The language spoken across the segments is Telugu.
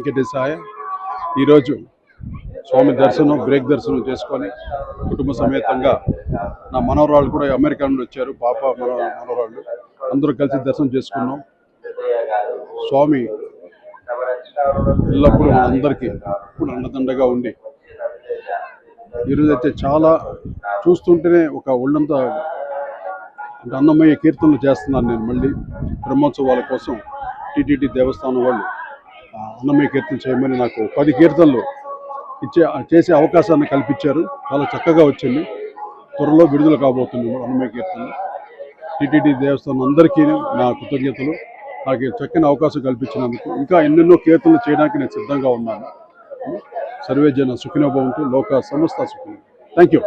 వెంకటేశాయ. ఈరోజు స్వామి దర్శనం బ్రేక్ దర్శనం చేసుకొని కుటుంబ సమేతంగా నా మనవరాళ్ళు కూడా అమెరికా నుండి వచ్చారు. పాప మనవరాళ్ళు అందరూ కలిసి దర్శనం చేసుకున్నాం. స్వామి ఎల్లప్పుడూ మనందరికీ ఇప్పుడు అండదండగా ఉండి ఈరోజైతే చాలా చూస్తుంటేనే ఒక ఒళ్ళంతా అన్నమయ్య కీర్తనలు చేస్తున్నాను. నేను మళ్ళీ బ్రహ్మోత్సవాల కోసం టీటీడీ దేవస్థానం వాళ్ళు అన్నమయ్య కీర్తన చేయమని నాకు 10 కీర్తనలు చేసే అవకాశాన్ని కల్పించారు. చాలా చక్కగా వచ్చింది. త్వరలో విడుదల కాబోతుంది అన్నమయ్య కీర్తన. టీటీడీ దేవస్థానం అందరికీ నా కృతజ్ఞతలు. నాకు చక్కని అవకాశం కల్పించినందుకు. ఇంకా ఎన్నెన్నో కీర్తనలు చేయడానికి నేను సిద్ధంగా ఉన్నాను. సర్వే జన సుఖినో భవంతు, లోక సమస్త సుఖినో. Thank you.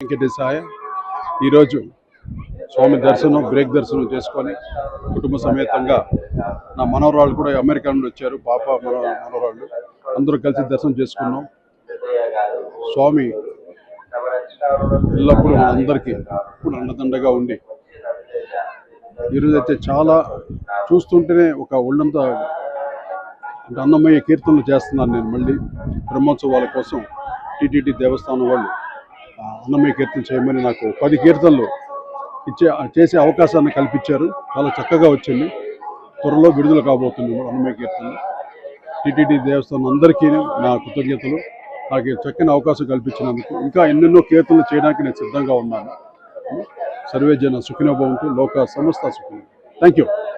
వెంకటేశాయ. ఈరోజు స్వామి దర్శనం బ్రేక్ దర్శనం చేసుకొని కుటుంబ సమేతంగా నా మనవరాళ్ళు కూడా అమెరికా నుండి వచ్చారు. పాప మనవరాళ్ళు అందరూ కలిసి దర్శనం చేసుకున్నాం. స్వామి ఎల్లప్పుడూ మనందరికీ ఇప్పుడు అండదండగా ఉండి ఈరోజైతే చాలా చూస్తుంటేనే ఒక ఒళ్ళంతా అన్నమయ్య కీర్తనలు చేస్తున్నాను. నేను మళ్ళీ బ్రహ్మోత్సవాల కోసం టీటీడీ దేవస్థానం వాళ్ళు అన్నమయ్య కీర్తన చేయమని నాకు 10 కీర్తనలు చేసే అవకాశాన్ని కల్పించారు. చాలా చక్కగా వచ్చింది. త్వరలో విడుదల కాబోతుంది అన్నమయ్య కీర్తన. టీటీడీ దేవస్థానం అందరికీ నా కృతజ్ఞతలు. నాకు చక్కని అవకాశం కల్పించినందుకు. ఇంకా ఎన్నెన్నో కీర్తనలు చేయడానికి నేను సిద్ధంగా ఉన్నాను. సర్వే జన సుఖినో భవంతు, లోక సమస్త సుఖినో. Thank you.